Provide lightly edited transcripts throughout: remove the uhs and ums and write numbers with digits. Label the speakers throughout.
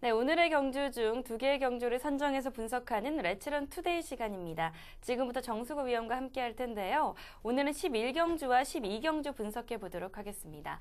Speaker 1: 네, 오늘의 경주 중 두 개의 경주를 선정해서 분석하는 레츠런 투데이 시간입니다. 지금부터 정수구 위원과 함께 할 텐데요. 오늘은 11경주와 12경주 분석해 보도록 하겠습니다.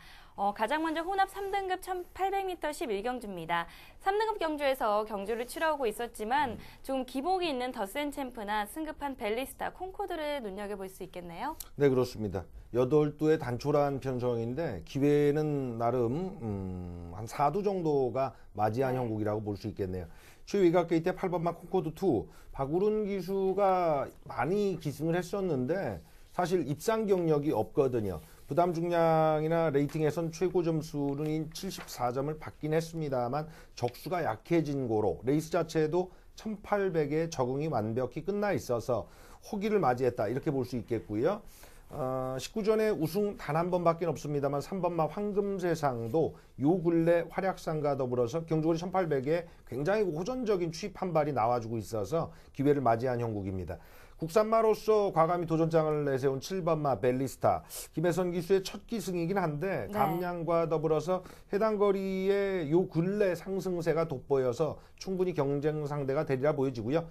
Speaker 1: 가장 먼저 혼합 3등급 1800m 11경주입니다. 3등급 경주에서 경주를 치러오고 있었지만 조금 기복이 있는 더센 챔프나 승급한 벨리스타, 콩코드를 눈여겨볼 수 있겠네요.
Speaker 2: 네, 그렇습니다. 8두의 단촐한 편성인데 기회는 나름 한 4두 정도가 맞이한 형국이라고 볼 수 있겠네요. 최외곽 게이트의 8번마 콩코드2 박우른 기수가 많이 기승을 했었는데 사실 입상 경력이 없거든요. 부담 중량이나 레이팅에선 최고 점수는 74점을 받긴 했습니다만 적수가 약해진 고로 레이스 자체도 1800에 적응이 완벽히 끝나 있어서 호기를 맞이했다 이렇게 볼 수 있겠고요. 19전에 우승 단 한 번밖에 없습니다만 3번마 황금세상도 요 근래 활약상과 더불어서 경주거리 1800에 굉장히 호전적인 추입 한 발이 나와주고 있어서 기회를 맞이한 형국입니다. 국산마로서 과감히 도전장을 내세운 7번마 벨리스타, 김혜선 기수의 첫 기승이긴 한데 감량과 더불어서 해당 거리에 요 근래 상승세가 돋보여서 충분히 경쟁 상대가 되리라 보여지고요.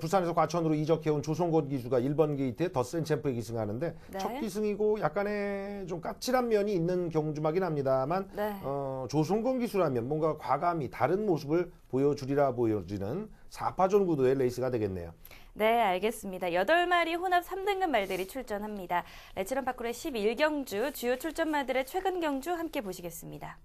Speaker 2: 부산에서 과천으로 이적해온 조성곤 기수가 1번 게이트에 더센 챔프에 기승하는데 첫 기승이고 약간의 좀 까칠한 면이 있는 경주마긴 합니다만 조성곤 기수라면 뭔가 과감히 다른 모습을 보여주리라 보여지는 4파전 구도의 레이스가 되겠네요.
Speaker 1: 네, 알겠습니다. 8마리 혼합 3등급 말들이 출전합니다. 레츠런 파크의 11경주, 주요 출전마들의 최근 경주 함께 보시겠습니다.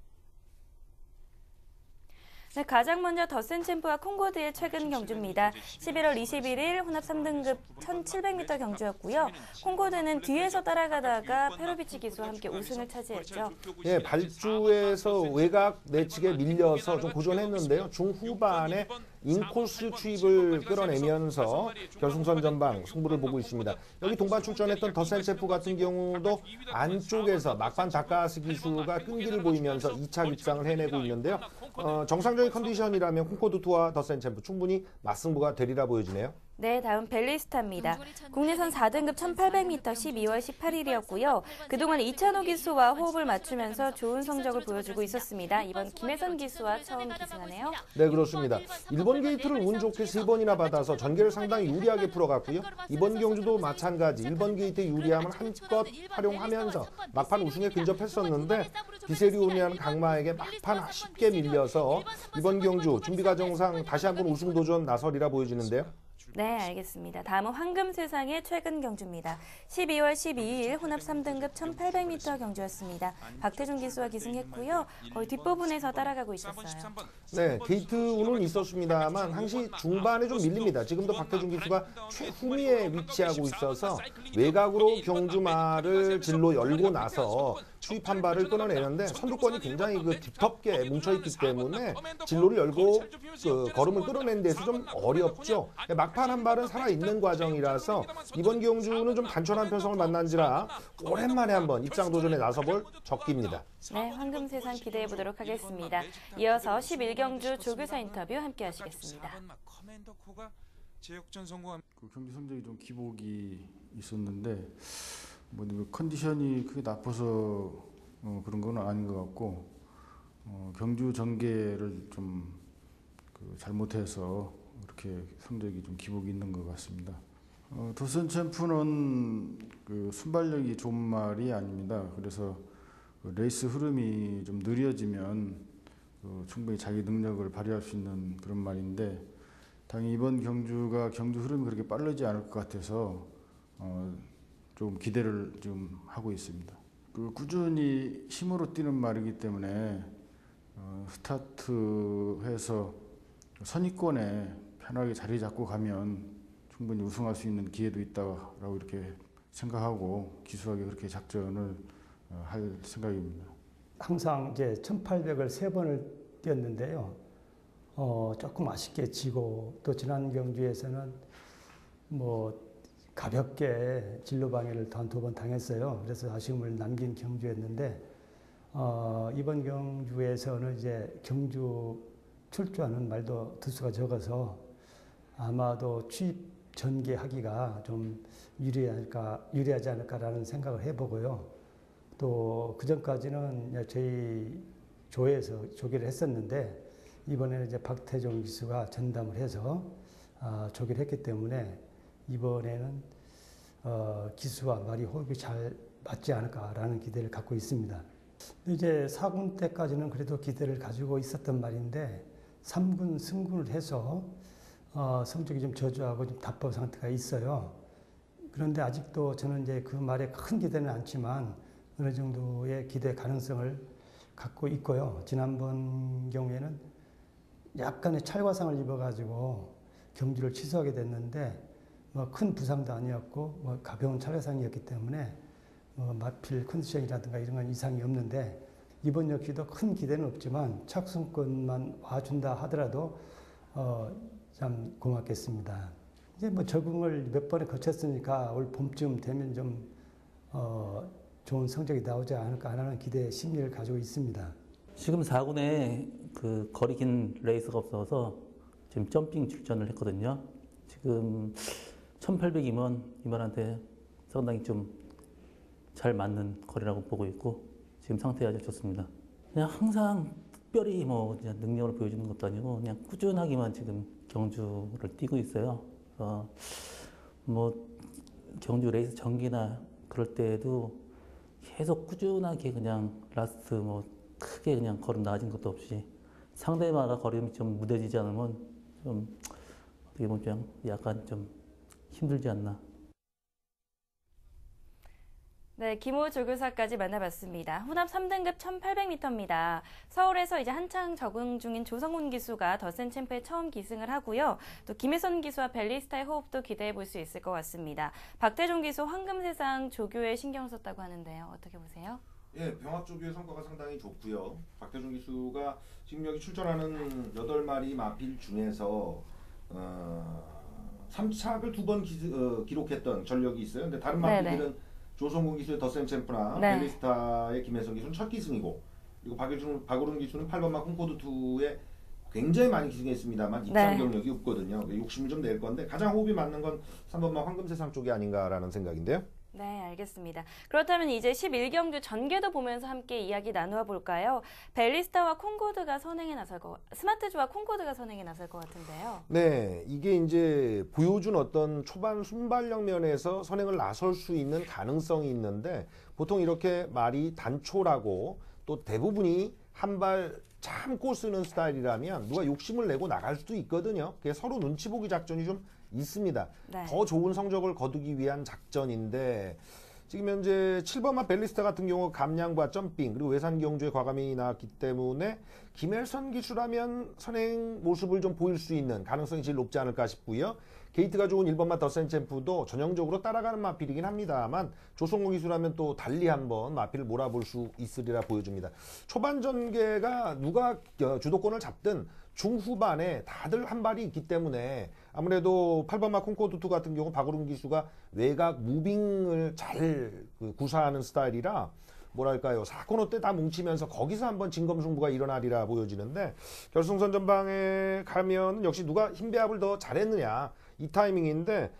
Speaker 1: 네, 가장 먼저 더센 챔프와 콩코드의 최근 경주입니다. 11월 21일 혼합 3등급 1700m 경주였고요. 콩코드는 뒤에서 따라가다가 페로비치 기수와 함께 우승을 차지했죠.
Speaker 2: 예, 발주에서 외곽 내측에 밀려서 좀 고전했는데요. 중후반에 인코스 추입을 끌어내면서 결승선 전방 승부를 보고 있습니다. 여기 동반 출전했던 더센 챔프 같은 경우도 안쪽에서 막판 다카스 기수가 끈기를 보이면서 2차 입상을 해내고 있는데요. 정상적인 컨디션이라면 콩코드2와 더센 챔프 충분히 맞승부가 되리라 보여지네요.
Speaker 1: 네, 다음 벨리스타입니다. 국내선 4등급 1800m 12월 18일이었고요. 그동안 이찬호 기수와 호흡을 맞추면서 좋은 성적을 보여주고 있었습니다. 이번 김혜선 기수와 처음 기승하네요.
Speaker 2: 네, 그렇습니다. 1번 게이트를 운 좋게 3번이나 받아서 전개를 상당히 유리하게 풀어갔고요. 이번 경주도 마찬가지 1번 게이트의 유리함을 한껏 활용하면서 막판 우승에 근접했었는데 비세리오니안 강마에게 막판 쉽게 밀려서 이번 경주 준비 과정상 다시 한번 우승 도전 나설이라 보여지는데요.
Speaker 1: 네, 알겠습니다. 다음은 황금세상의 최근 경주입니다. 12월 12일 혼합 3등급 1800m 경주였습니다. 박태준 기수와 기승했고요. 거의 뒷부분에서 따라가고 있었어요.
Speaker 2: 네, 게이트 운은 있었습니다만 항시 중반에 좀 밀립니다. 지금도 박태준 기수가 최후미에 위치하고 있어서 외곽으로 경주마를 진로 열고 나서 추입 한 발을 끊어내는데 선두권이 굉장히 딥텁게 뭉쳐있기 때문에 진로를 열고 걸음을 끌어내는 데서 좀 어렵죠. 막판 한 발은 살아있는 과정이라서 이번 경주는 좀 단촐한 편성을 만난지라 오랜만에 한번 입상 도전에 나서볼 적기입니다.
Speaker 1: 네, 황금세상 기대해 보도록 하겠습니다. 이어서 11경주 조교사 인터뷰 함께 하시겠습니다.
Speaker 3: 경기 성적이 좀 기복이 있었는데 컨디션이 크게 나빠서 그런 건 아닌 것 같고 경주 전개를 좀 잘못해서 이렇게 성적이 좀 기복이 있는 것 같습니다. 더센 챔프는 순발력이 좋은 말이 아닙니다. 그래서 레이스 흐름이 좀 느려지면 충분히 자기 능력을 발휘할 수 있는 그런 말인데 당연히 이번 경주 흐름이 그렇게 빠르지 않을 것 같아서 좀 기대를 좀 하고 있습니다. 꾸준히 힘으로 뛰는 말이기 때문에 스타트해서 선입권에 편하게 자리 잡고 가면 충분히 우승할 수 있는 기회도 있다라고 이렇게 생각하고 기술하게 그렇게 작전을 할 생각입니다.
Speaker 4: 항상 이제 1800을 3번을 뛰었는데요. 조금 아쉽게 지고 또 지난 경주에서는 가볍게 진로 방해를 한 2번 당했어요. 그래서 아쉬움을 남긴 경주였는데 이번 경주에서는 이제 경주 출주하는 말도 두수가 적어서 아마도 추입 전개하기가 좀 유리하지 않을까라는 생각을 해보고요. 또 그전까지는 저희 조에서 조기를 했었는데 이번에는 이제 박태종 기수가 전담을 해서 조기를 했기 때문에 이번에는 기수와 말이 호흡이 잘 맞지 않을까라는 기대를 갖고 있습니다. 이제 4군 때까지는 그래도 기대를 가지고 있었던 말인데 3군 승군을 해서 성적이 좀 저조하고 좀 답답한 상태가 있어요. 그런데 아직도 저는 이제 그 말에 큰 기대는 않지만 어느 정도의 기대 가능성을 갖고 있고요. 지난번 경우에는 약간의 찰과상을 입어가지고 경주를 취소하게 됐는데 뭐 큰 부상도 아니었고 뭐 가벼운 찰과상이었기 때문에 마필 컨디션이라든가 이런 건 이상이 없는데 이번 역시도 큰 기대는 없지만 착순권만 와준다 하더라도 참 고맙겠습니다. 이제 뭐 적응을 몇 번에 거쳤으니까 올 봄쯤 되면 좀 좋은 성적이 나오지 않을까 하는 기대 심리를 가지고 있습니다.
Speaker 5: 지금 4군에 그 거리 긴 레이스가 없어서 지금 점핑 출전을 했거든요. 지금 1800이면 이만한테 상당히 좀 잘 맞는 거리라고 보고 있고 지금 상태가 아주 좋습니다. 그냥 항상 특별히 뭐 그냥 능력을 보여주는 것도 아니고 그냥 꾸준하게만 지금 경주를 뛰고 있어요. 그래서 뭐 경주 레이스 전기나 그럴 때에도 계속 꾸준하게 그냥 라스트 뭐 크게 그냥 걸음 나아진 것도 없이 상대마다 걸음이 좀 무뎌지지 않으면 좀 어떻게 보면 좀 약간 좀 힘들지 않나.
Speaker 1: 네, 김호 조교사까지 만나봤습니다. 혼합 3등급 1800m입니다. 서울에서 이제 한창 적응 중인 조성훈 기수가 더센 챔프에 처음 기승을 하고요. 또 김혜선 기수와 벨리스타의 호흡도 기대해 볼 수 있을 것 같습니다. 박태종 기수 황금세상 조교에 신경 썼다고 하는데요. 어떻게 보세요?
Speaker 2: 예, 병합 조교의 성과가 상당히 좋고요. 박태종 기수가 지금 여기 출전하는 8마리 마필 중에서 3착을 2번 기록했던 전력이 있어요. 근데 다른 마필들은 조성군 기수의 더센 챔프나 벨리스타의 김혜성 기수는 첫 기승이고, 그리고 박우른 기수는 8번마 콩코드 2에 굉장히 많이 기승했습니다만 입상 경력이 없거든요. 욕심을 좀 낼 건데 가장 호흡이 맞는 건 3번마 황금세상 쪽이 아닌가라는 생각인데요.
Speaker 1: 네, 알겠습니다. 그렇다면 이제 11경주 전개도 보면서 함께 이야기 나누어 볼까요? 벨리스타와 콩코드가 선행에 나설 스마트주와 콩코드가 선행에 나설 것 같은데요.
Speaker 2: 네, 이게 이제 보여준 어떤 초반 순발력 면에서 선행을 나설 수 있는 가능성이 있는데, 보통 이렇게 말이 단초라고 또 대부분이 한 발 참고 쓰는 스타일이라면 누가 욕심을 내고 나갈 수도 있거든요. 그게 서로 눈치 보기 작전이 좀 있습니다. 더 좋은 성적을 거두기 위한 작전인데, 지금 현재 7번마 벨리스타 같은 경우 감량과 점핑 그리고 외산 경주에 과감히 나왔기 때문에 김혜선 기수라면 선행 모습을 좀 보일 수 있는 가능성이 제일 높지 않을까 싶고요. 게이트가 좋은 1번마 더센 챔프도 전형적으로 따라가는 마필이긴 합니다만 조성호 기수라면 또 달리 한번 마필을 몰아볼 수 있으리라 보여집니다. 초반 전개가 누가 주도권을 잡든 중후반에 다들 한 발이 있기 때문에 아무래도 8번마 콩코드2 같은 경우 박우른 기수가 외곽 무빙을 잘 구사하는 스타일이라 뭐랄까요, 4코너 때 다 뭉치면서 거기서 한번 진검승부가 일어나리라 보여지는데, 결승선 전방에 가면 역시 누가 힘 배합을 더 잘했느냐 이 타이밍인데,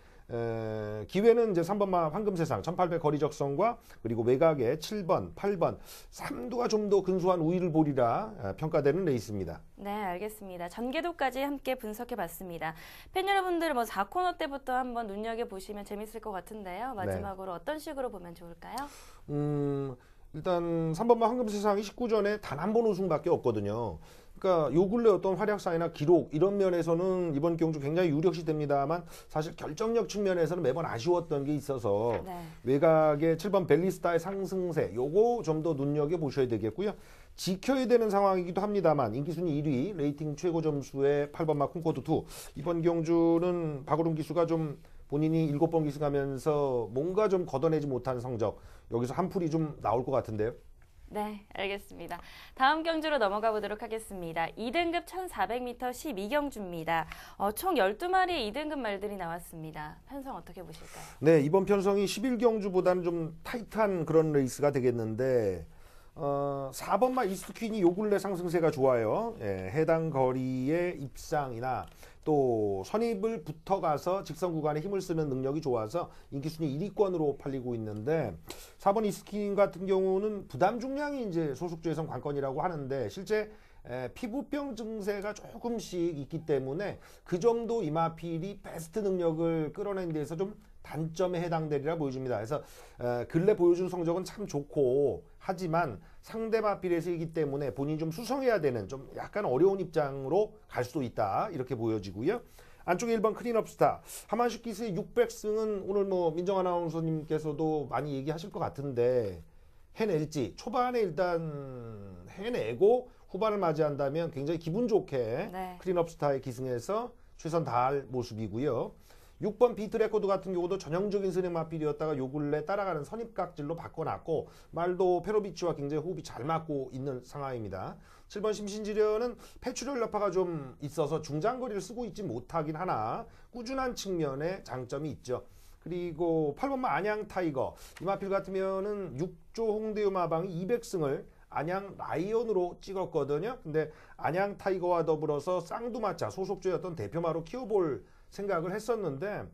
Speaker 2: 기회는 이제 3번마 황금세상 1800 거리 적성과 그리고 외곽에 7번, 8번, 3두가 좀 더 근소한 우위를 보리라 평가되는 레이스입니다.
Speaker 1: 네, 알겠습니다. 전개도까지 함께 분석해봤습니다. 팬 여러분들 4코너 때부터 한번 눈여겨보시면 재밌을 것 같은데요. 마지막으로 어떤 식으로 보면 좋을까요?
Speaker 2: 일단 3번마 황금세상이 19전에 단 한 번 우승밖에 없거든요. 그러니까 요 근래 어떤 활약상이나 기록 이런 면에서는 이번 경주 굉장히 유력시됩니다만 사실 결정력 측면에서는 매번 아쉬웠던 게 있어서 외곽의 7번 벨리스타의 상승세 요거 좀 더 눈여겨보셔야 되겠고요. 지켜야 되는 상황이기도 합니다만 인기순위 1위 레이팅 최고 점수의 8번마 콩코드2 이번 경주는 박우른 기수가 좀 본인이 7번 기승하면서 뭔가 좀 걷어내지 못한 성적, 여기서 한풀이 좀 나올 것 같은데요.
Speaker 1: 네, 알겠습니다. 다음 경주로 넘어가 보도록 하겠습니다. 2등급 1400m 12경주입니다. 총 12마리의 2등급 말들이 나왔습니다. 편성 어떻게 보실까요?
Speaker 2: 네, 이번 편성이 11경주보다는 좀 타이트한 그런 레이스가 되겠는데 4번마 이스트퀸이 요 근래 상승세가 좋아요. 예, 해당 거리의 입상이나 또 선입을 붙어가서 직선 구간에 힘을 쓰는 능력이 좋아서 인기순위 1위권으로 팔리고 있는데, 4번 이스트퀸 같은 경우는 부담 중량이 이제 소속주에선 관건이라고 하는데 실제 피부병 증세가 조금씩 있기 때문에 그 정도 이마필이 베스트 능력을 끌어내는 데서 좀 단점에 해당되리라 보여집니다. 그래서 근래 보여준 성적은 참 좋고 하지만 상대 마필에서이기 때문에 본인이 좀 수성해야 되는 좀 약간 어려운 입장으로 갈 수도 있다 이렇게 보여지고요. 안쪽에 1번 클린업스타 하만식 기수의 600승은 오늘 뭐 민정 아나운서님께서도 많이 얘기하실 것 같은데 해낼지 초반에 일단 해내고 후반을 맞이한다면 굉장히 기분 좋게
Speaker 1: 네.
Speaker 2: 클린업스타의 기승에서 최선 다할 모습이고요. 6번 비트레코드 같은 경우도 전형적인 스냅 마필이었다가 요 근래 따라가는 선입각질로 바꿔놨고 말도 페로비치와 굉장히 호흡이 잘 맞고 있는 상황입니다. 7번 심신지려는 패출혈 여파가 좀 있어서 중장거리를 쓰고 있지 못하긴 하나 꾸준한 측면에 장점이 있죠. 그리고 8번 안양 타이거 이 마필 같으면은 6조 홍대요 마방이 200승을 안양 라이온으로 찍었거든요. 근데 안양 타이거와 더불어서 쌍두마차 소속주였던 대표마로 키워볼 생각을 했었는데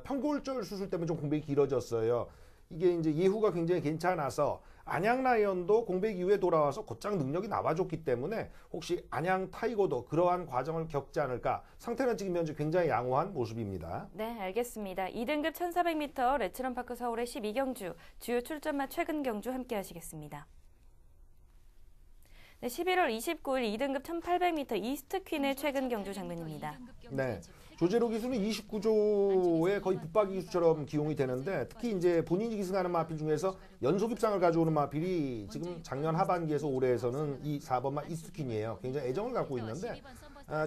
Speaker 2: 평골절 수술 때문에 좀 공백이 길어졌어요. 이게 이제 예후가 굉장히 괜찮아서 안양 라이온도 공백 이후에 돌아와서 곧장 능력이 나와줬기 때문에 혹시 안양 타이거도 그러한 과정을 겪지 않을까. 상태는 지금 현재 굉장히 양호한 모습입니다.
Speaker 1: 네, 알겠습니다. 2등급 1400m 레츠런파크 서울의 12경주 주요 출전마 최근 경주 함께 하시겠습니다. 네, 11월 29일 2등급 1800m 이스트 퀸의 최근 경주 장면입니다.
Speaker 2: 네. 조제로 기수는 29조에 거의 붙박이 기수처럼 기용이 되는데 특히 이제 본인이 기승하는 마필 중에서 연속 입상을 가져오는 마필이 지금 작년 하반기에서 올해에서는 이 4번마 이스트퀸이에요. 굉장히 애정을 갖고 있는데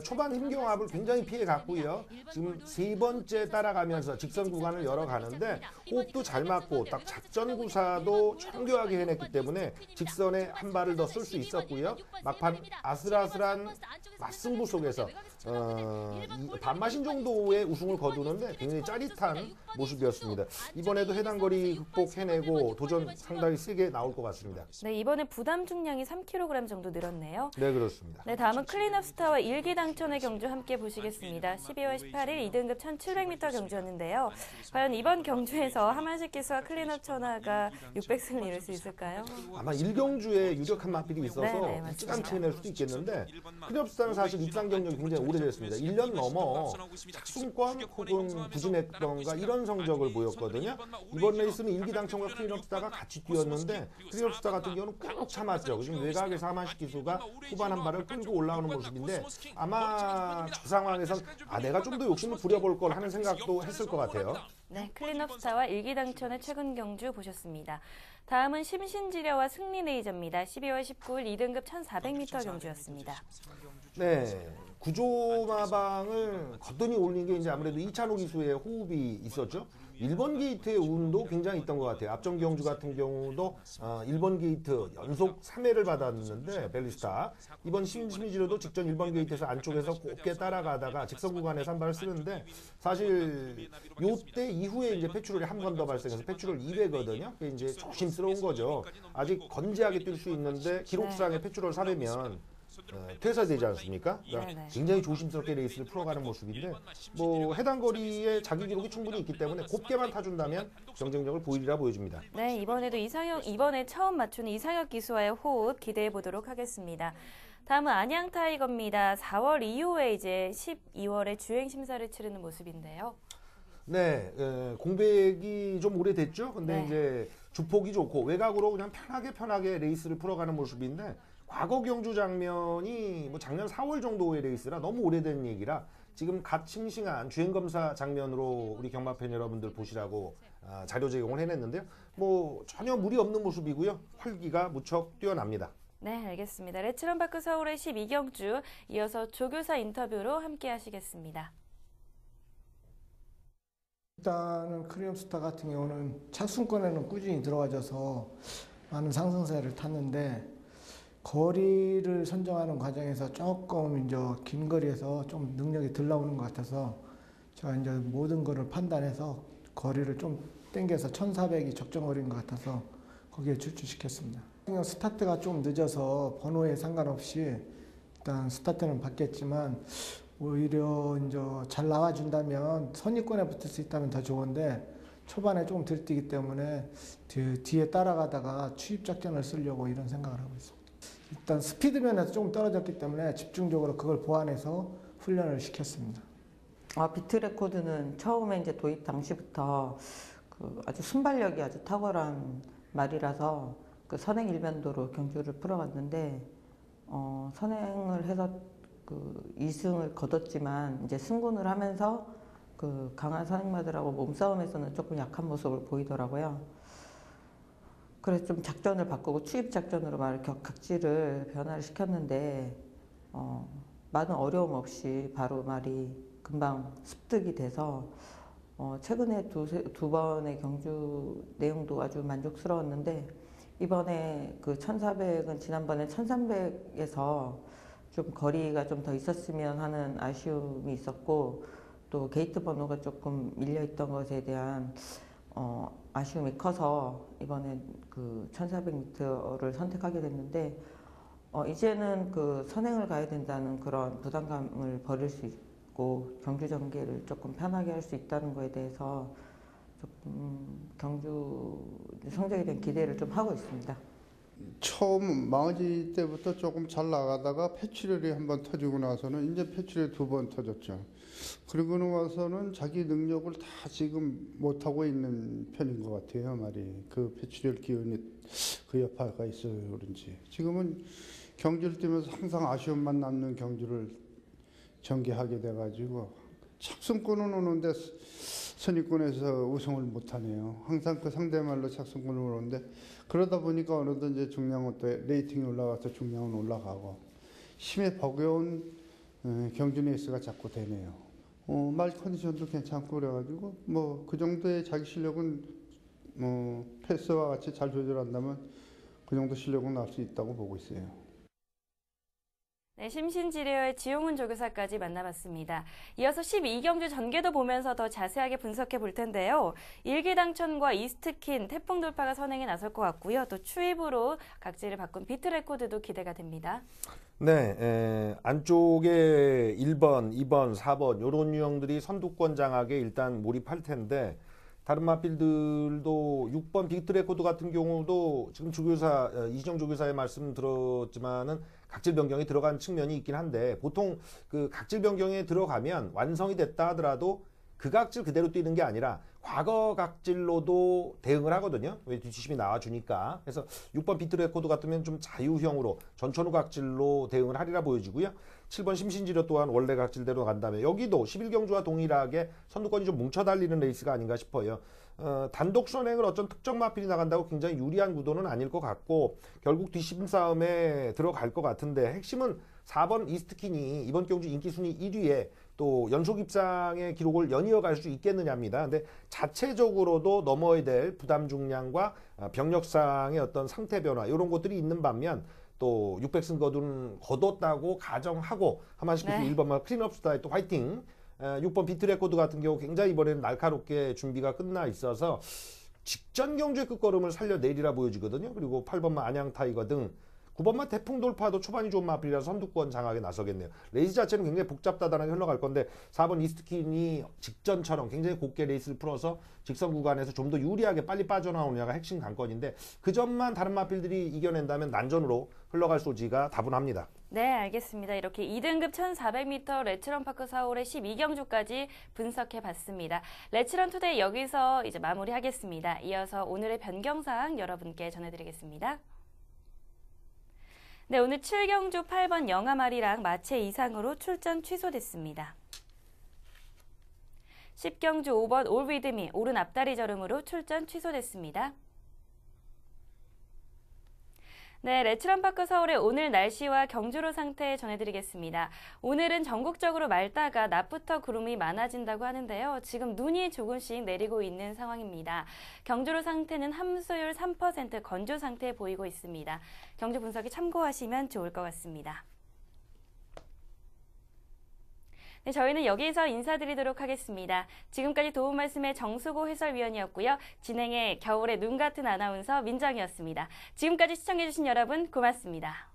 Speaker 2: 초반 힘경합을 굉장히 피해 갔고요. 지금 세 번째 따라가면서 직선 구간을 열어가는데 호흡도 잘 맞고 딱 작전 구사도 정교하게 해냈기 때문에 직선에 한 발을 더 쓸 수 있었고요. 막판 아슬아슬한 맞승부 속에서 반마신 정도의 우승을 거두는데 굉장히 짜릿한 모습이었습니다. 이번에도 해당 거리 극복해내고 도전 상당히 세게 나올 것 같습니다.
Speaker 1: 네, 이번에 부담 중량이 3kg 정도 늘었네요.
Speaker 2: 네, 그렇습니다.
Speaker 1: 네, 다음은 클린업스타와 일기당천의 경주 함께 보시겠습니다. 12월 18일 2등급 1700m 경주였는데요. 과연 이번 경주에서 하만식 기수와 클린업 천하가 600승을 이룰 수 있을까요?
Speaker 2: 아마 1경주에 유력한 마필이 있어서
Speaker 1: 네,
Speaker 2: 일찌감치 해낼 수도 있겠는데 클린업스타는 사실 입상 경력이 굉장히 오래됐습니다. 1년 넘어 착순권 혹은 부진했던가 이런 성적을 보였거든요. 이번 레이스는 일기당천과 클린업스타가 같이 뛰었는데 클린업스타 같은 경우는 꾹 참았죠. 지금 외곽에서 하만식 기수가 후반 한 발을 끌고 올라오는 모습인데 아마 저 상황에선 내가 좀 더 욕심을 부려볼 걸 하는 생각도 했을 것 같아요.
Speaker 1: 네, 클린업스타와 일기당천의 최근 경주 보셨습니다. 다음은 심신지려와 승리레이저입니다. 12월 19일 2등급 1400m 경주였습니다.
Speaker 2: 네, 구조마방을 거뜬히 올린 게 이제 아무래도 이찬호 기수의 호흡이 있었죠. 1번 게이트의 운도 굉장히 있던 것 같아요. 앞전 경주 같은 경우도 1번 게이트 연속 3회를 받았는데 벨리스타 이번 심지로도 직전 1번 게이트에서 안쪽에서 곱게 따라가다가 직선 구간에서 한 발을 쓰는데 사실 요때 이후에 이제 패출혈이 한 번 더 발생해서 패출혈 2회거든요. 그게 이제 조심스러운 거죠. 아직 건재하게 뛸 수 있는데 기록상의 패출혈 4회면 퇴사되지 않습니까? 그러니까
Speaker 1: 네네.
Speaker 2: 굉장히 조심스럽게 레이스를 풀어가는 모습인데 뭐 해당 거리에 자기 기록이 충분히 있기 때문에 곱게만 타준다면 경쟁력을 보이리라 보여집니다.
Speaker 1: 네, 이번에도 이번에 처음 맞추는 이상혁 기수와의 호흡 기대해 보도록 하겠습니다. 다음은 안양 타이거입니다. 4월 이후에 이제 12월에 주행 심사를 치르는 모습인데요.
Speaker 2: 네, 공백이 좀 오래됐죠. 근데
Speaker 1: 네.
Speaker 2: 이제 주폭이 좋고 외곽으로 그냥 편하게 레이스를 풀어가는 모습인데 과거 경주 장면이 뭐 작년 4월 정도의 레이스라 너무 오래된 얘기라 지금 갓 싱싱한 주행검사 장면으로 우리 경마팬 여러분들 보시라고 자료 제공을 해냈는데요. 뭐 전혀 무리 없는 모습이고요. 활기가 무척 뛰어납니다.
Speaker 1: 네, 알겠습니다. 레츠런파크 서울의 12경주 이어서 조교사 인터뷰로 함께 하시겠습니다.
Speaker 6: 일단은 클린업스타 같은 경우는 착순권에는 꾸준히 들어와줘서 많은 상승세를 탔는데 거리를 선정하는 과정에서 조금 이제 긴 거리에서 좀 능력이 덜 나오는 것 같아서 제가 이제 모든 거를 판단해서 거리를 좀 당겨서 1400이 적정 거리인 것 같아서 거기에 출주시켰습니다. 스타트가 좀 늦어서 번호에 상관없이 일단 스타트는 받겠지만 오히려 이제 잘 나와준다면 선입권에 붙을 수 있다면 더 좋은데 초반에 조금 들뛰기 때문에 뒤에 따라가다가 추입 작전을 쓰려고 이런 생각을 하고 있습니다. 일단 스피드 면에서 조금 떨어졌기 때문에 집중적으로 그걸 보완해서 훈련을 시켰습니다.
Speaker 7: 비트 레코드는 처음에 이제 도입 당시부터 그 아주 순발력이 아주 탁월한 말이라서 그 선행 일변도로 경주를 풀어왔는데 선행을 해서 그 2승을 거뒀지만 이제 승군을 하면서 그 강한 선행마들하고 몸싸움에서는 조금 약한 모습을 보이더라고요. 그래서 좀 작전을 바꾸고 추입 작전으로 말 각지를 변화를 시켰는데 많은 어려움 없이 바로 말이 금방 습득이 돼서 최근에 두 번의 경주 내용도 아주 만족스러웠는데 이번에 그 1400은 지난번에 1300에서 좀 거리가 좀 더 있었으면 하는 아쉬움이 있었고 또 게이트 번호가 조금 밀려 있던 것에 대한 아쉬움이 커서 이번에 그 1400m를 선택하게 됐는데 이제는 그 선행을 가야 된다는 그런 부담감을 버릴 수 있고 경주 전개를 조금 편하게 할 수 있다는 거에 대해서 조금 경주 성적에 대한 기대를 좀 하고 있습니다.
Speaker 8: 처음 망아지 때부터 조금 잘 나가다가 패출혈이 한번 터지고 나서는 이제 패출혈이 2번 터졌죠. 그리고 나서는 자기 능력을 다 지금 못하고 있는 편인 것 같아요, 말이. 그 패출혈 기운이 그 여파가 있어서 그런지. 지금은 경주를 뛰면서 항상 아쉬움만 남는 경주를 전개하게 돼가지고 착승권은 오는데 선입권에서 우승을 못하네요. 항상 그 상대말로 착승권을 오는데 그러다 보니까 어느덧 이제 중량은 또 레이팅이 올라가서 중량은 올라가고 힘에 버거운 경주 레이스가 자꾸 되네요. 말 컨디션도 괜찮고 그래가지고 뭐 그 정도의 자기 실력은 패스와 같이 잘 조절한다면 그 정도 실력은 날 수 있다고 보고 있어요.
Speaker 1: 네, 심신지뢰의 지용훈 조교사까지 만나봤습니다. 이어서 12경주 전개도 보면서 더 자세하게 분석해 볼 텐데요. 일기당천과 이스트킨, 태풍 돌파가 선행에 나설 것 같고요. 또 추입으로 각지를 바꾼 비트 레코드도 기대가 됩니다.
Speaker 2: 네, 안쪽에 1번, 2번, 4번 이런 유형들이 선두권 장악에 일단 몰입할 텐데 다른 마필들도 6번 비트 레코드 같은 경우도 지금 조교사 이시정 조교사의 말씀 들었지만은 각질 변경이 들어간 측면이 있긴 한데 보통 그 각질 변경에 들어가면 완성이 됐다 하더라도 그 각질 그대로 뛰는 게 아니라 과거 각질로도 대응을 하거든요. 왜 뒷심이 나와주니까. 그래서 6번 비트 레코드 같으면 좀 자유형으로 전천후 각질로 대응을 하리라 보여지고요. 7번 심신지려 또한 원래 각질대로 간다면 여기도 11경주와 동일하게 선두권이 좀 뭉쳐 달리는 레이스가 아닌가 싶어요. 단독 선행을 어떤 특정 마필이 나간다고 굉장히 유리한 구도는 아닐 것 같고 결국 뒷심 싸움에 들어갈 것 같은데 핵심은 4번 이스트킨이 이번 경주 인기 순위 1위에 또 연속 입상의 기록을 연이어갈 수 있겠느냐입니다. 근데 자체적으로도 넘어야 될 부담 중량과 병력상의 어떤 상태 변화 이런 것들이 있는 반면 또 600승 거뒀다고 가정하고 한마디씩 1번만 클린업 스타일 또 화이팅 6번 비트 레코드 같은 경우 굉장히 이번에는 날카롭게 준비가 끝나 있어서 직전 경주의 끝걸음을 살려내리라 보여지거든요. 그리고 8번만 안양 타이거 등 9번만 태풍 돌파도 초반이 좋은 마필이라서 선두권 장악에 나서겠네요. 레이스 자체는 굉장히 복잡다단하게 흘러갈 건데 4번 이스트킨이 직전처럼 굉장히 곱게 레이스를 풀어서 직선 구간에서 좀 더 유리하게 빨리 빠져나오느냐가 핵심 관건인데 그 점만 다른 마필들이 이겨낸다면 난전으로 흘러갈 소지가 다분합니다.
Speaker 1: 네, 알겠습니다. 이렇게 2등급 1400m 레츠런파크 4홀의 12경주까지 분석해봤습니다. 레츠런 투데이 여기서 이제 마무리하겠습니다. 이어서 오늘의 변경사항 여러분께 전해드리겠습니다. 네, 오늘 7경주 8번 영아마리랑 마체 이상으로 출전 취소됐습니다. 10경주 5번 올위드미 오른 앞다리 저름으로 출전 취소됐습니다. 네, 레츠런파크 서울의 오늘 날씨와 경주로 상태 전해드리겠습니다. 오늘은 전국적으로 맑다가 낮부터 구름이 많아진다고 하는데요. 지금 눈이 조금씩 내리고 있는 상황입니다. 경주로 상태는 함수율 3% 건조 상태에 보이고 있습니다. 경주 분석이 참고하시면 좋을 것 같습니다. 네, 저희는 여기서 인사드리도록 하겠습니다. 지금까지 도움 말씀의 정수고 해설위원이었고요. 진행의 겨울의 눈 같은 아나운서 민정이었습니다. 지금까지 시청해주신 여러분 고맙습니다.